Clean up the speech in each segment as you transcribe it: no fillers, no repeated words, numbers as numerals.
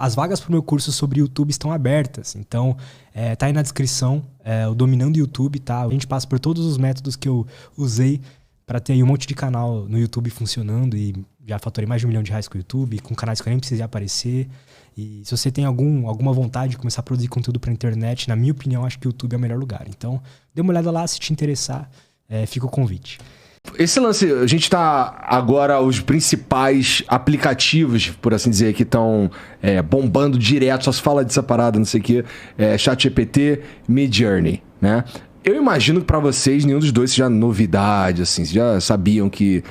As vagas para o meu curso sobre YouTube estão abertas, então tá aí na descrição, o Dominando YouTube, tá? A gente passa por todos os métodos que eu usei para ter aí um monte de canal no YouTube funcionando e já faturei mais de R$1 milhão com o YouTube, com canais que eu nem precisei aparecer. E se você tem alguma vontade de começar a produzir conteúdo para internet, na minha opinião, acho que o YouTube é o melhor lugar. Então, dê uma olhada lá, se te interessar, fica o convite. Esse lance, a gente tá agora, os principais aplicativos, por assim dizer, que estão bombando direto, só se fala dessa parada, não sei o quê, ChatGPT, Midjourney, né? Eu imagino que pra vocês, nenhum dos dois seja novidade, assim, vocês já sabiam que...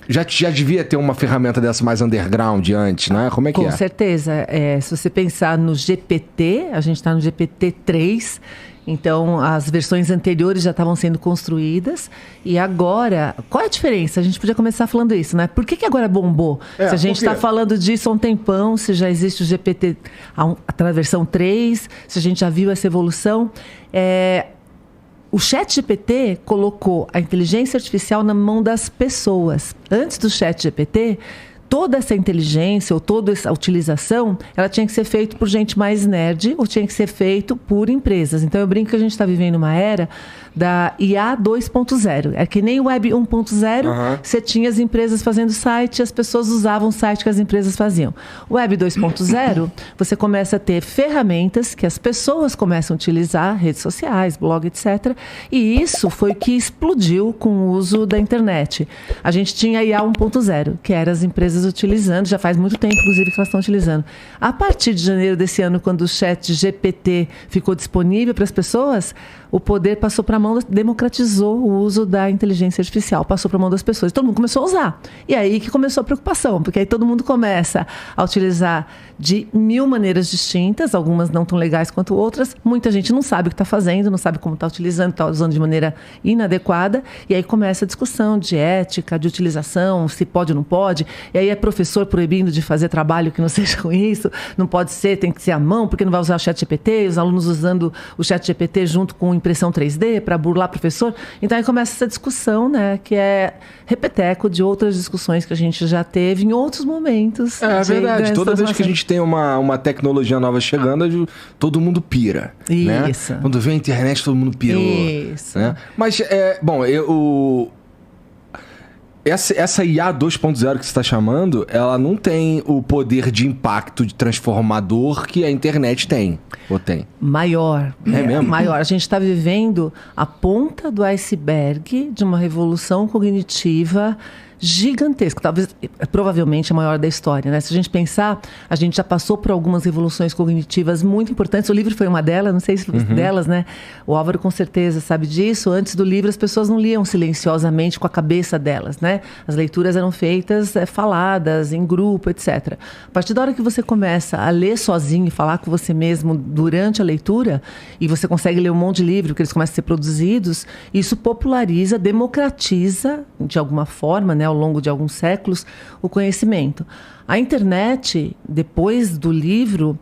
Já devia ter uma ferramenta dessa mais underground antes, né? Como é que Com certeza. Se você pensar no GPT, a gente está no GPT-3, então as versões anteriores já estavam sendo construídas. E agora, qual é a diferença? A gente podia começar falando isso, né? Por que agora bombou? Se a gente está falando disso há um tempão, se já existe o GPT até a versão 3, se a gente já viu essa evolução... O ChatGPT colocou a inteligência artificial na mão das pessoas. Antes do ChatGPT, toda essa inteligência ou toda essa utilização, ela tinha que ser feita por gente mais nerd ou tinha que ser feito por empresas. Então, eu brinco que a gente está vivendo uma era da IA 2.0. É que nem o Web 1.0, você tinha as empresas fazendo site e as pessoas usavam o site que as empresas faziam. O Web 2.0, você começa a ter ferramentas que as pessoas começam a utilizar, redes sociais, blog, etc. E isso foi o que explodiu com o uso da internet. A gente tinha a IA 1.0, que eram as empresas utilizando, já faz muito tempo, inclusive, que elas estão utilizando. A partir de janeiro desse ano, quando o ChatGPT ficou disponível para as pessoas, o poder passou para a mão, democratizou o uso da inteligência artificial, passou para a mão das pessoas. Todo mundo começou a usar. E aí que começou a preocupação, porque aí todo mundo começa a utilizar de 1000 maneiras distintas, algumas não tão legais quanto outras. Muita gente não sabe o que está fazendo, não sabe como está utilizando, está usando de maneira inadequada. E aí começa a discussão de ética, de utilização, se pode ou não pode. E aí é professor proibindo de fazer trabalho que não seja com isso. Não pode ser, tem que ser à mão, porque não vai usar o ChatGPT. Os alunos usando o ChatGPT junto com impressão 3D para burlar o professor. Então aí começa essa discussão, né, que é repeteco de outras discussões que a gente já teve em outros momentos. É verdade. Toda vez que a gente tem uma tecnologia nova chegando, todo mundo pira. Isso. Né? Quando vem a internet, todo mundo pirou. Isso. Né? Mas, essa IA 2.0 que você está chamando, ela não tem o poder de impacto de transformador que a internet tem. Ou tem? Maior. É mesmo? Maior. A gente está vivendo a ponta do iceberg de uma revolução cognitiva gigantesca, provavelmente a maior da história, né? Se a gente pensar, a gente já passou por algumas revoluções cognitivas muito importantes. O livro foi uma delas, não sei se delas, né? O Álvaro com certeza sabe disso. Antes do livro, as pessoas não liam silenciosamente com a cabeça delas, né? As leituras eram feitas, faladas, em grupo, etc. A partir da hora que você começa a ler sozinho e falar com você mesmo durante a leitura, e você consegue ler um monte de livro, que eles começam a ser produzidos, isso populariza, democratiza, de alguma forma, né? Ao longo de alguns séculos, o conhecimento. A internet, depois do livro,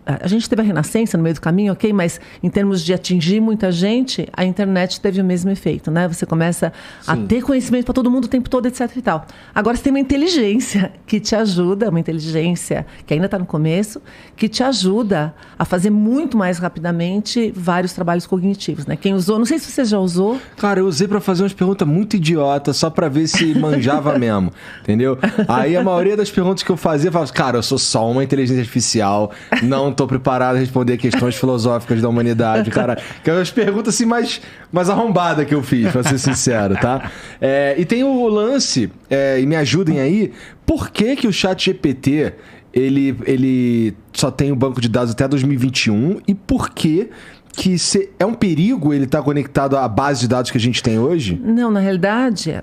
a gente teve a renascença no meio do caminho, ok? Mas em termos de atingir muita gente, a internet teve o mesmo efeito, né? Você começa a ter conhecimento para todo mundo o tempo todo, etc e tal. Agora você tem uma inteligência que te ajuda, uma inteligência que ainda está no começo, que te ajuda a fazer muito mais rapidamente vários trabalhos cognitivos, né? Quem usou, não sei se você já usou. Cara, eu usei para fazer umas perguntas muito idiotas, só para ver se manjava mesmo, entendeu? Aí a maioria das perguntas que eu falava, cara, eu sou só uma inteligência artificial, não tô preparado a responder questões filosóficas da humanidade, cara. Que é as perguntas assim mais arrombadas que eu fiz, pra ser sincero, tá? E tem o lance, e me ajudem aí, por que o ChatGPT, ele só tem o banco de dados até 2021 e por que é um perigo ele estar conectado à base de dados que a gente tem hoje? Não, na realidade,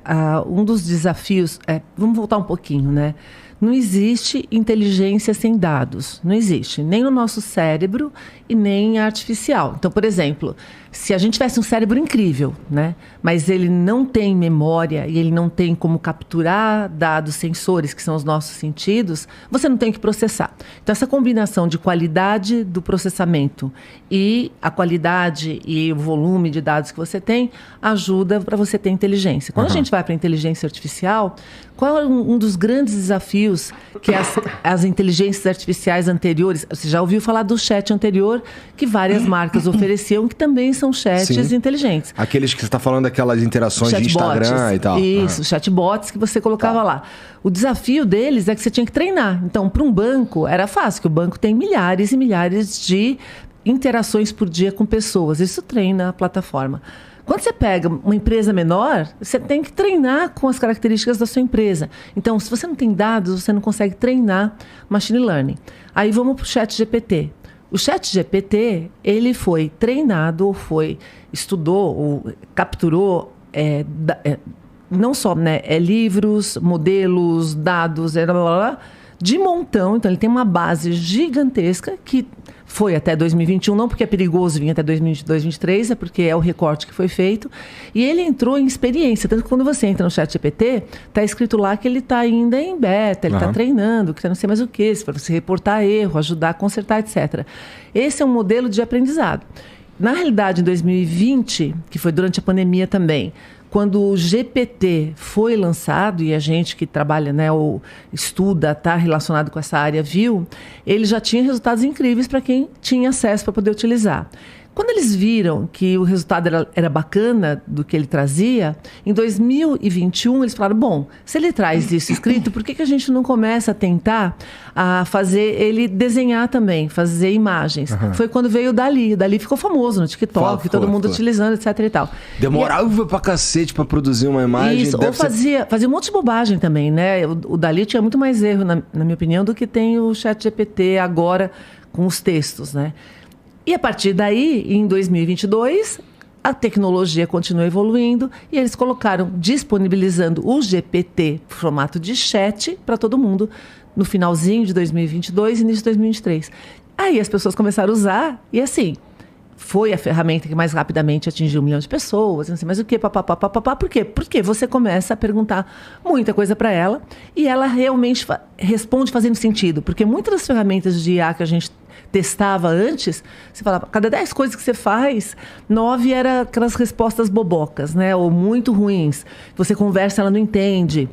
um dos desafios... vamos voltar um pouquinho, né? Não existe inteligência sem dados. Não existe. Nem no nosso cérebro e nem artificial. Então, por exemplo, se a gente tivesse um cérebro incrível, né? Mas ele não tem memória e ele não tem como capturar dados sensores, que são os nossos sentidos, você não tem que processar. Então, essa combinação de qualidade do processamento e a qualidade e o volume de dados que você tem ajuda para você ter inteligência. Quando a gente vai para a inteligência artificial, qual é um dos grandes desafios desafios que as inteligências artificiais anteriores... Você já ouviu falar do chat anterior que várias marcas ofereciam, que também são chats inteligentes. Aqueles que você está falando, daquelas interações de Instagram e tal. Isso, chatbots que você colocava lá. O desafio deles é que você tinha que treinar. Então, para um banco, era fácil, que o banco tem milhares e milhares de interações por dia com pessoas. Isso treina a plataforma. Quando você pega uma empresa menor, você tem que treinar com as características da sua empresa. Então, se você não tem dados, você não consegue treinar machine learning. Aí vamos para o ChatGPT. O ChatGPT, ele foi treinado, estudou, ou capturou, não só livros, modelos, dados, de montão. Então, ele tem uma base gigantesca que foi até 2021, não porque é perigoso vir até 2022, 2023, é porque é o recorte que foi feito. E ele entrou em experiência. Tanto que quando você entra no ChatGPT, está escrito lá que ele está ainda em beta, ele está treinando, que não sei mais o que, para você reportar erro, ajudar a consertar, etc. Esse é um modelo de aprendizado. Na realidade, em 2020, que foi durante a pandemia também, quando o GPT foi lançado, e a gente que trabalha, ou estuda, está relacionado com essa área, viu, ele já tinha resultados incríveis para quem tinha acesso para poder utilizar. Quando eles viram que o resultado era bacana do que ele trazia, em 2021 eles falaram, bom, se ele traz isso escrito, por que a gente não começa a tentar fazer ele desenhar também, fazer imagens? Foi quando veio o Dali. O Dali ficou famoso no TikTok, todo mundo utilizando, etc. e tal. Demorava pra cacete pra produzir uma imagem. Isso, ou fazia um monte de bobagem também, né? O Dali tinha muito mais erro, na minha opinião, do que tem o ChatGPT agora com os textos, né? E a partir daí, em 2022, a tecnologia continuou evoluindo e eles colocaram, disponibilizando o GPT, formato de chat, para todo mundo, no finalzinho de 2022 e início de 2023. Aí as pessoas começaram a usar e assim, foi a ferramenta que mais rapidamente atingiu 1 milhão de pessoas, não sei mais o quê, papapá. Por quê? Porque você começa a perguntar muita coisa para ela e ela realmente responde fazendo sentido. Porque muitas das ferramentas de IA que a gente testava antes, você falava, cada 10 coisas que você faz, 9 eram aquelas respostas bobocas, ou muito ruins. Você conversa, ela não entende.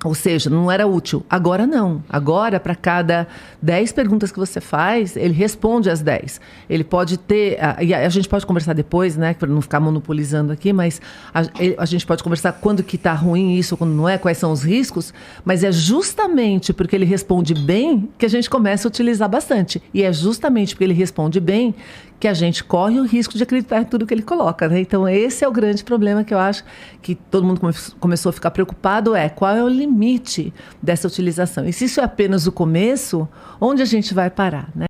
Ou seja, não era útil. Agora não. Agora, para cada 10 perguntas que você faz, ele responde as 10. Ele pode ter... E a gente pode conversar depois, para não ficar monopolizando aqui, mas a gente pode conversar quando que está ruim isso, quando não é, quais são os riscos, mas é justamente porque ele responde bem que a gente começa a utilizar bastante. E é justamente porque ele responde bem que a gente corre o risco de acreditar em tudo que ele coloca, Então, esse é o grande problema que eu acho que todo mundo começou a ficar preocupado, qual é o limite dessa utilização. E se isso é apenas o começo, onde a gente vai parar,